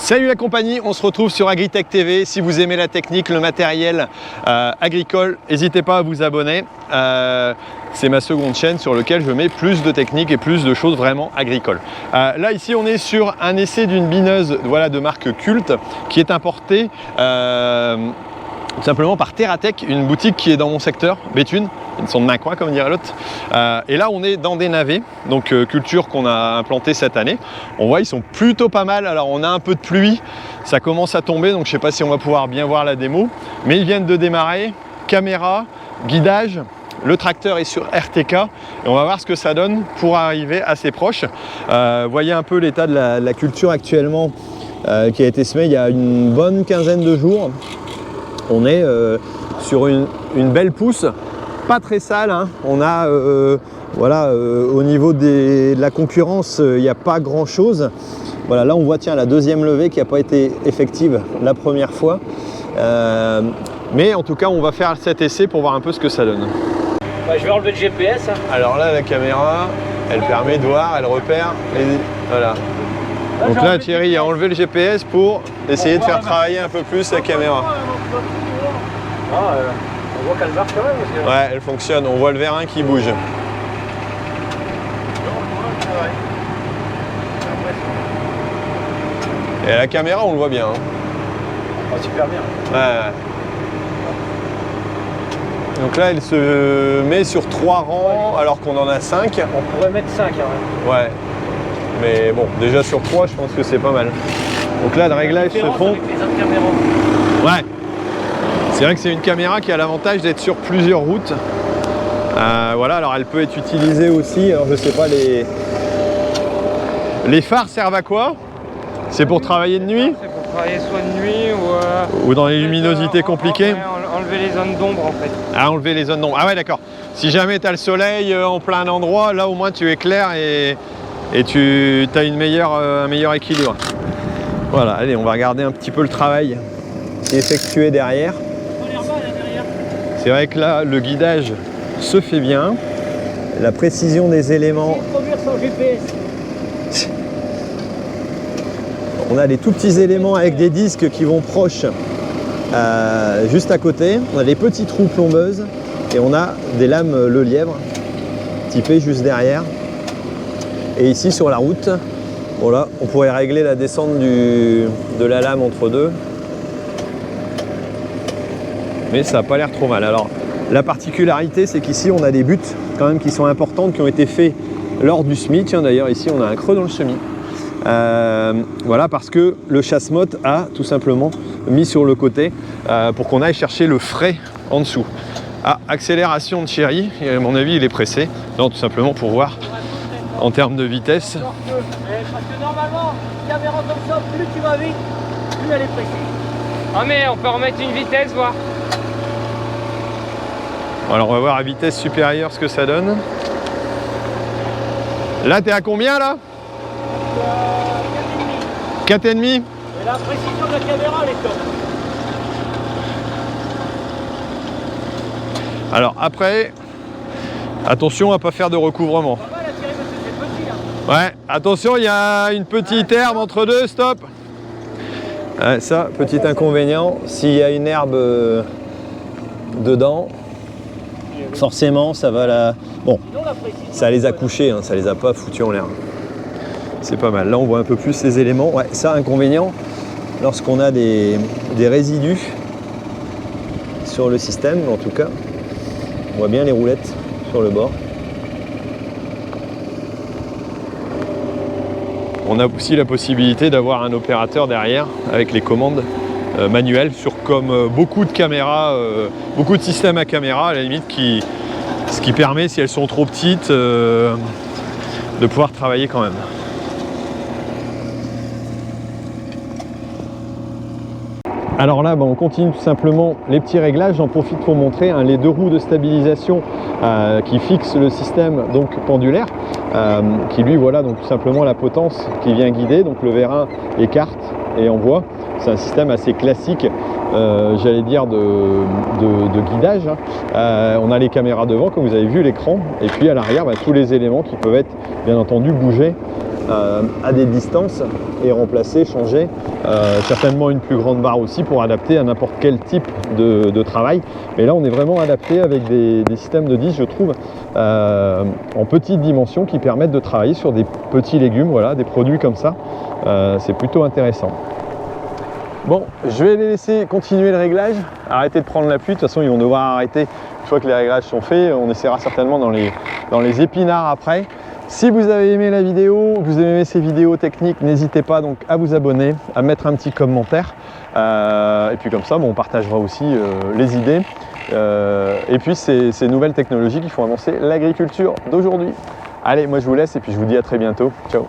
Salut la compagnie, on se retrouve sur Agritech TV. Si vous aimez la technique, le matériel agricole, n'hésitez pas à vous abonner. C'est ma seconde chaîne sur laquelle je mets plus de techniques et plus de choses vraiment agricoles. Là ici on est sur un essai d'une bineuse de marque Cult qui est importée tout simplement par TerraTech, une boutique qui est dans mon secteur, Béthune. Ils sont de main coin comme dirait l'autre. Et là on est dans des navets, donc culture qu'on a implantée cette année. On voit ils sont plutôt pas mal. Alors on a un peu de pluie, ça commence à tomber, donc je sais pas si on va pouvoir bien voir la démo. Mais ils viennent de démarrer, caméra, guidage. Le tracteur est sur RTK et on va voir ce que ça donne pour arriver assez proche. Voyez un peu l'état de la culture actuellement qui a été semée il y a une bonne quinzaine de jours. On est sur une belle pousse, pas très sale, hein. On a au niveau de la concurrence, il n'y a pas grand chose. Voilà, là on voit tiens la deuxième levée qui n'a pas été effective la première fois. Mais en tout cas on va faire cet essai pour voir un peu ce que ça donne. Je vais enlever le GPS. Hein. Alors là la caméra, elle permet de voir, elle repère voilà. Donc là Thierry a enlevé le GPS pour essayer de faire travailler un peu plus la caméra. On voit qu'elle marche quand même aussi. Ouais, elle fonctionne, on voit le vérin qui bouge. Et la caméra on le voit bien. Hein. Ah, super bien. Ouais. Donc là elle se met sur 3 rangs alors qu'on en a 5. On pourrait mettre 5 hein. Ouais. Mais bon, déjà sur 3, je pense que c'est pas mal. Donc là, le réglage se font. Avec les autres caméras. Ouais. C'est vrai que c'est une caméra qui a l'avantage d'être sur plusieurs routes. Voilà, alors elle peut être utilisée aussi. Alors je sais pas, les phares servent à quoi? C'est pour travailler de nuit? C'est pour travailler soit de nuit ou dans les luminosités compliquées? Enlever les zones d'ombre en fait. Ah, enlever les zones d'ombre. Ah ouais, d'accord. Si jamais tu as le soleil en plein endroit, là au moins tu éclaires et tu as un meilleur équilibre. Voilà, allez, on va regarder un petit peu le travail qui est effectué derrière. C'est vrai que là, le guidage se fait bien. La précision des éléments. On a des tout petits éléments avec des disques qui vont proches juste à côté. On a des petits trous plombeuses et on a des lames Le Lièvre typées juste derrière. Et ici sur la route, voilà, on pourrait régler la descente de la lame entre deux. Mais ça n'a pas l'air trop mal. Alors la particularité c'est qu'ici on a des buttes quand même qui sont importantes, qui ont été faits lors du semis. Tiens d'ailleurs ici on a un creux dans le semis. Voilà, parce que le chasse-motte a tout simplement mis sur le côté pour qu'on aille chercher le frais en dessous. Ah, accélération de Thierry, et à mon avis il est pressé. Non, tout simplement pour voir en termes de vitesse. Parce que normalement, une caméra comme ça, plus tu vas vite, plus elle est pressée. Ah mais on peut remettre une vitesse, voir. Alors on va voir à vitesse supérieure ce que ça donne. Là t'es à combien là? 4,5. Et la précision de la caméra elle est top. Alors après, attention à ne pas faire de recouvrement. Ouais, attention, il y a une petite herbe entre deux, stop. Ouais, ça, petit inconvénient, s'il y a une herbe dedans, forcément, ça va la... Bon, ça les a couchés, hein, ça les a pas foutus en l'air. C'est pas mal. Là, on voit un peu plus les éléments. Ouais, ça, inconvénient, lorsqu'on a des résidus sur le système, en tout cas, on voit bien les roulettes sur le bord. On a aussi la possibilité d'avoir un opérateur derrière avec les commandes manuelles sur comme beaucoup de caméras, beaucoup de systèmes à caméra à la limite, ce qui permet, si elles sont trop petites, de pouvoir travailler quand même. Alors là, on continue tout simplement les petits réglages. J'en profite pour montrer les 2 roues de stabilisation qui fixent le système donc pendulaire, qui lui voilà donc tout simplement la potence qui vient guider. Donc le vérin écarte et envoie. C'est un système assez classique, j'allais dire de guidage. On a les caméras devant, comme vous avez vu l'écran, et puis à l'arrière tous les éléments qui peuvent être bien entendu bougés à des distances et remplacer, changer, certainement une plus grande barre aussi pour adapter à n'importe quel type de travail. Mais là on est vraiment adapté avec des systèmes de 10, je trouve, en petite dimension qui permettent de travailler sur des petits légumes, voilà, des produits comme ça. C'est plutôt intéressant. Bon, je vais les laisser continuer le réglage, arrêter de prendre la pluie, de toute façon ils vont devoir arrêter une fois que les réglages sont faits, on essaiera certainement dans les épinards après. Si vous avez aimé la vidéo, que vous avez aimé ces vidéos techniques, n'hésitez pas donc à vous abonner, à mettre un petit commentaire, et puis comme ça bon, on partagera aussi les idées, et puis ces nouvelles technologies qui font avancer l'agriculture d'aujourd'hui. Allez, moi je vous laisse et puis je vous dis à très bientôt, ciao.